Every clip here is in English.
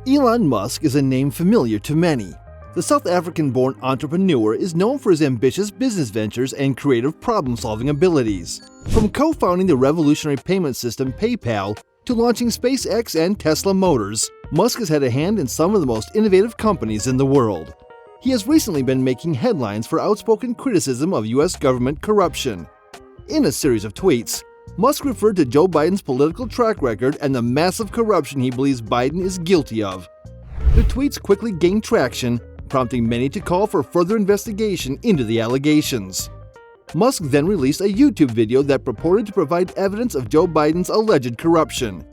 Elon Musk is a name familiar to many. The South African-born entrepreneur is known for his ambitious business ventures and creative problem-solving abilities. From co-founding the revolutionary payment system PayPal to launching SpaceX and Tesla Motors, Musk has had a hand in some of the most innovative companies in the world. He has recently been making headlines for outspoken criticism of U.S. government corruption. In a series of tweets, Musk referred to Joe Biden's political track record and the massive corruption he believes Biden is guilty of. The tweets quickly gained traction, prompting many to call for further investigation into the allegations. Musk then released a YouTube video that purported to provide evidence of Joe Biden's alleged corruption.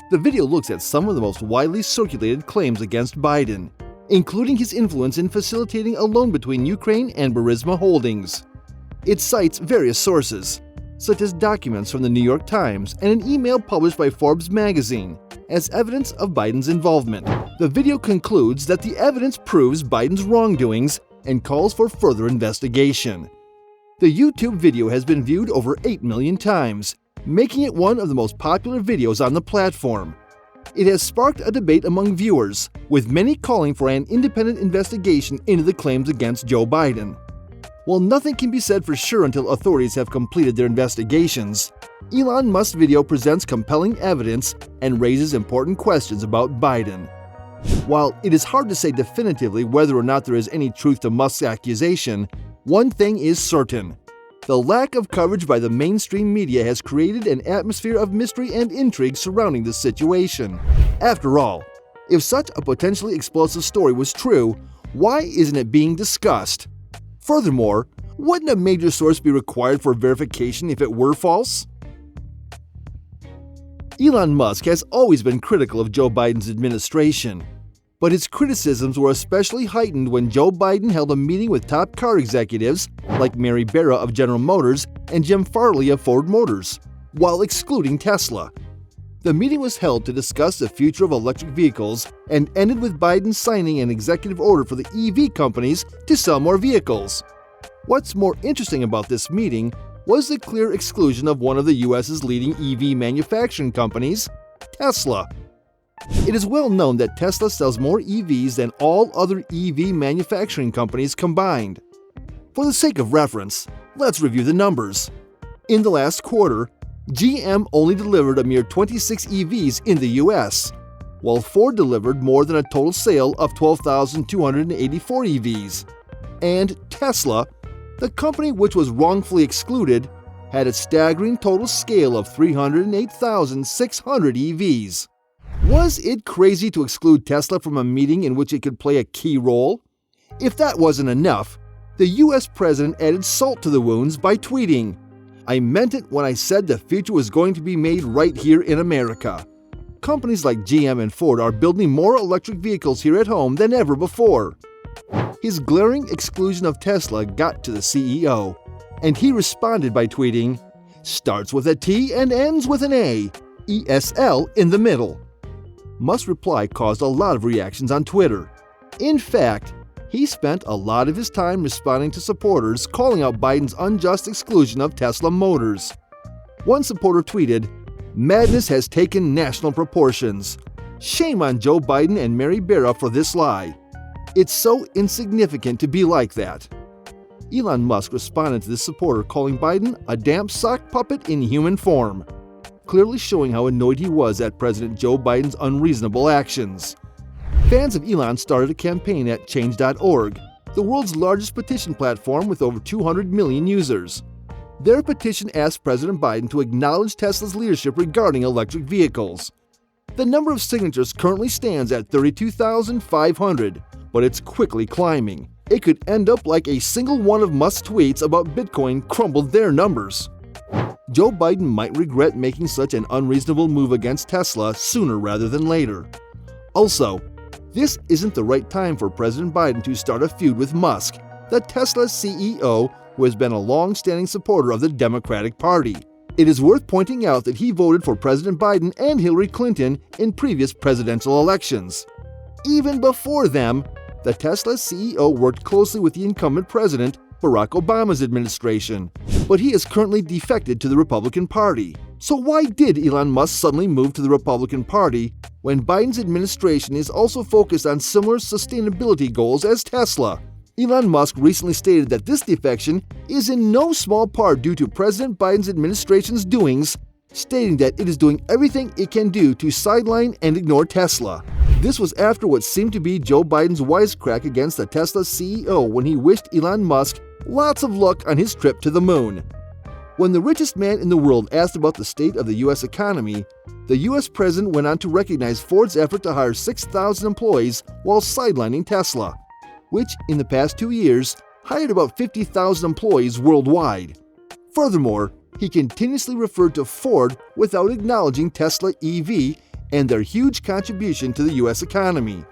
The video looks at some of the most widely circulated claims against Biden, including his influence in facilitating a loan between Ukraine and Burisma Holdings. It cites various sources, such as documents from the New York Times and an email published by Forbes magazine, as evidence of Biden's involvement. The video concludes that the evidence proves Biden's wrongdoings and calls for further investigation. The YouTube video has been viewed over 8 million times, making it one of the most popular videos on the platform. It has sparked a debate among viewers, with many calling for an independent investigation into the claims against Joe Biden. While nothing can be said for sure until authorities have completed their investigations, Elon Musk's video presents compelling evidence and raises important questions about Biden. While it is hard to say definitively whether or not there is any truth to Musk's accusation, one thing is certain. The lack of coverage by the mainstream media has created an atmosphere of mystery and intrigue surrounding this situation. After all, if such a potentially explosive story was true, why isn't it being discussed? Furthermore, wouldn't a major source be required for verification if it were false? Elon Musk has always been critical of Joe Biden's administration, but his criticisms were especially heightened when Joe Biden held a meeting with top car executives like Mary Barra of General Motors and Jim Farley of Ford Motors, while excluding Tesla. The meeting was held to discuss the future of electric vehicles and ended with Biden signing an executive order for the EV companies to sell more vehicles. What's more interesting about this meeting was the clear exclusion of one of the U.S.'s leading EV manufacturing companies, Tesla. It is well known that Tesla sells more EVs than all other EV manufacturing companies combined. For the sake of reference, let's review the numbers. In the last quarter, GM only delivered a mere 26 EVs in the US, while Ford delivered more than a total sale of 12,284 EVs. And Tesla, the company which was wrongfully excluded, had a staggering total scale of 308,600 EVs. Was it crazy to exclude Tesla from a meeting in which it could play a key role? If that wasn't enough, the US president added salt to the wounds by tweeting, "I meant it when I said the future was going to be made right here in America." Companies like GM and Ford are building more electric vehicles here at home than ever before. His glaring exclusion of Tesla got to the CEO, and he responded by tweeting, "Starts with a T and ends with an A, ESL in the middle." Musk's reply caused a lot of reactions on Twitter. In fact, he spent a lot of his time responding to supporters calling out Biden's unjust exclusion of Tesla Motors. One supporter tweeted, "Madness has taken national proportions. Shame on Joe Biden and Mary Barra for this lie. It's so insignificant to be like that." Elon Musk responded to this supporter calling Biden a damp sock puppet in human form, clearly showing how annoyed he was at President Joe Biden's unreasonable actions. Fans of Elon started a campaign at Change.org, the world's largest petition platform with over 200 million users. Their petition asked President Biden to acknowledge Tesla's leadership regarding electric vehicles. The number of signatures currently stands at 32,500, but it's quickly climbing. It could end up like a single one of Musk's tweets about Bitcoin crumbled their numbers. Joe Biden might regret making such an unreasonable move against Tesla sooner rather than later. Also, this isn't the right time for President Biden to start a feud with Musk, the Tesla CEO who has been a long-standing supporter of the Democratic Party. It is worth pointing out that he voted for President Biden and Hillary Clinton in previous presidential elections. Even before them, the Tesla CEO worked closely with the incumbent president, Barack Obama's administration, but he has currently defected to the Republican Party. So why did Elon Musk suddenly move to the Republican Party when Biden's administration is also focused on similar sustainability goals as Tesla? Elon Musk recently stated that this defection is in no small part due to President Biden's administration's doings, stating that it is doing everything it can do to sideline and ignore Tesla. This was after what seemed to be Joe Biden's wisecrack against the Tesla CEO when he wished Elon Musk lots of luck on his trip to the moon. When the richest man in the world asked about the state of the U.S. economy, the U.S. president went on to recognize Ford's effort to hire 6,000 employees while sidelining Tesla, which in the past 2 years hired about 50,000 employees worldwide. Furthermore, he continuously referred to Ford without acknowledging Tesla EV and their huge contribution to the U.S. economy.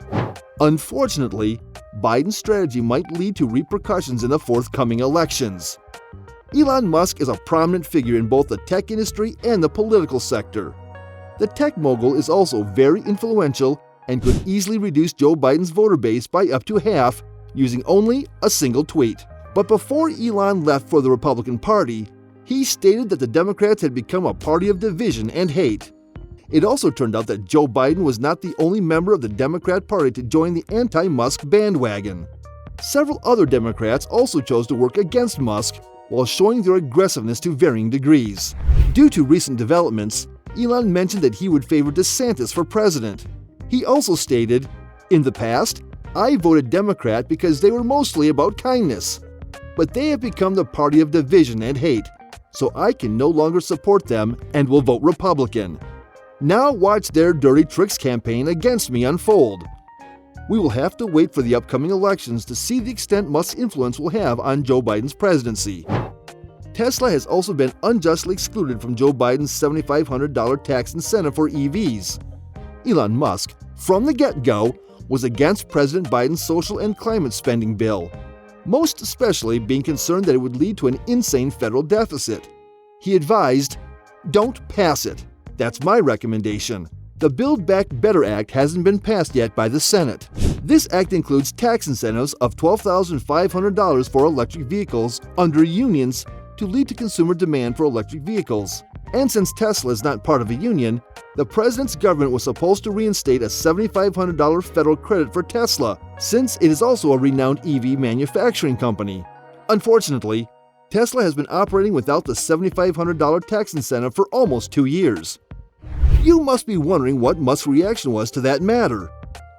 Unfortunately, Biden's strategy might lead to repercussions in the forthcoming elections. Elon Musk is a prominent figure in both the tech industry and the political sector. The tech mogul is also very influential and could easily reduce Joe Biden's voter base by up to half using only a single tweet. But before Elon left for the Republican Party, he stated that the Democrats had become a party of division and hate. It also turned out that Joe Biden was not the only member of the Democrat Party to join the anti-Musk bandwagon. Several other Democrats also chose to work against Musk while showing their aggressiveness to varying degrees. Due to recent developments, Elon mentioned that he would favor DeSantis for president. He also stated, "In the past, I voted Democrat because they were mostly about kindness. But they have become the party of division and hate, so I can no longer support them and will vote Republican. Now watch their dirty tricks campaign against me unfold." We will have to wait for the upcoming elections to see the extent Musk's influence will have on Joe Biden's presidency. Tesla has also been unjustly excluded from Joe Biden's $7,500 tax incentive for EVs. Elon Musk, from the get-go, was against President Biden's social and climate spending bill, most especially being concerned that it would lead to an insane federal deficit. He advised, "Don't pass it. That's my recommendation. The Build Back Better Act hasn't been passed yet by the Senate. This act includes tax incentives of $12,500 for electric vehicles under unions to lead to consumer demand for electric vehicles. And since Tesla is not part of a union, the president's government was supposed to reinstate a $7,500 federal credit for Tesla, since it is also a renowned EV manufacturing company. Unfortunately, Tesla has been operating without the $7,500 tax incentive for almost 2 years. You must be wondering what Musk's reaction was to that matter.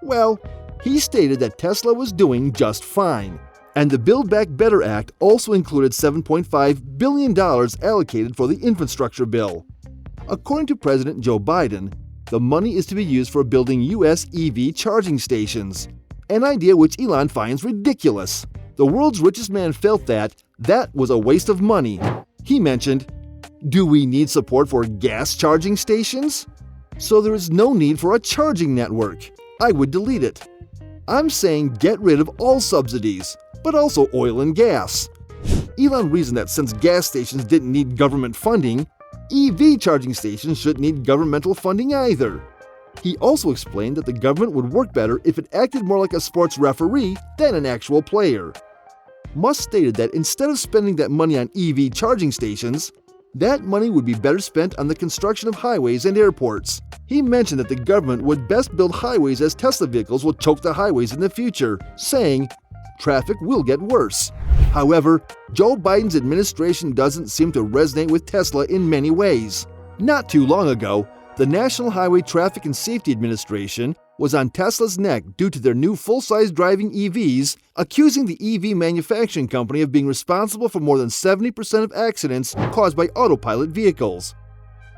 Well, he stated that Tesla was doing just fine. And the Build Back Better Act also included $7.5 billion allocated for the infrastructure bill. According to President Joe Biden, the money is to be used for building U.S. EV charging stations, an idea which Elon finds ridiculous. The world's richest man felt that was a waste of money. He mentioned, "Do we need support for gas charging stations? So there is no need for a charging network. I would delete it. I'm saying get rid of all subsidies, but also oil and gas." Elon reasoned that since gas stations didn't need government funding, EV charging stations shouldn't need governmental funding either. He also explained that the government would work better if it acted more like a sports referee than an actual player. Musk stated that instead of spending that money on EV charging stations, that money would be better spent on the construction of highways and airports. He mentioned that the government would best build highways as Tesla vehicles will choke the highways in the future, saying, "Traffic will get worse." However, Joe Biden's administration doesn't seem to resonate with Tesla in many ways. Not too long ago, the National Highway Traffic and Safety Administration was on Tesla's neck due to their new full-size driving EVs, accusing the EV manufacturing company of being responsible for more than 70% of accidents caused by autopilot vehicles.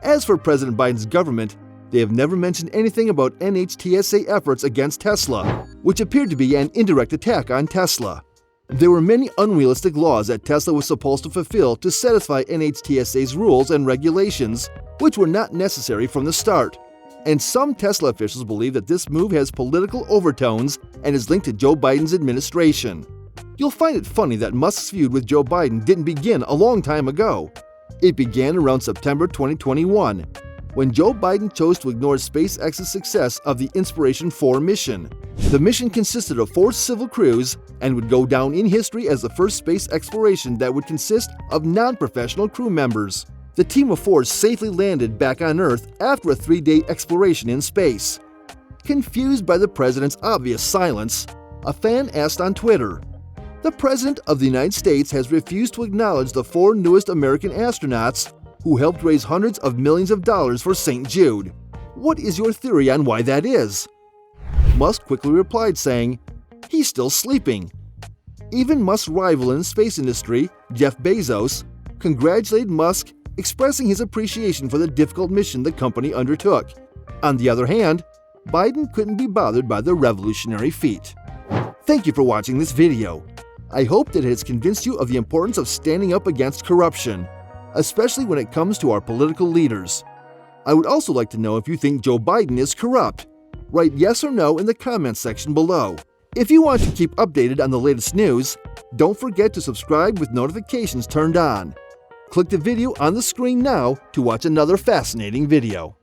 As for President Biden's government, they have never mentioned anything about NHTSA efforts against Tesla, which appeared to be an indirect attack on Tesla. There were many unrealistic laws that Tesla was supposed to fulfill to satisfy NHTSA's rules and regulations, which were not necessary from the start. And some Tesla officials believe that this move has political overtones and is linked to Joe Biden's administration. You'll find it funny that Musk's feud with Joe Biden didn't begin a long time ago. It began around September 2021, when Joe Biden chose to ignore SpaceX's success of the Inspiration 4 mission. The mission consisted of 4 civil crews and would go down in history as the first space exploration that would consist of non-professional crew members. The team of four safely landed back on Earth after a 3-day exploration in space. Confused by the president's obvious silence, a fan asked on Twitter, "The President of the United States has refused to acknowledge the 4 newest American astronauts who helped raise hundreds of millions of dollars for St. Jude. What is your theory on why that is?" Musk quickly replied saying, "He's still sleeping." Even Musk's rival in the space industry, Jeff Bezos, congratulated Musk, expressing his appreciation for the difficult mission the company undertook. On the other hand, Biden couldn't be bothered by the revolutionary feat. Thank you for watching this video. I hope that it has convinced you of the importance of standing up against corruption, especially when it comes to our political leaders. I would also like to know if you think Joe Biden is corrupt. Write yes or no in the comments section below. If you want to keep updated on the latest news, don't forget to subscribe with notifications turned on. Click the video on the screen now to watch another fascinating video.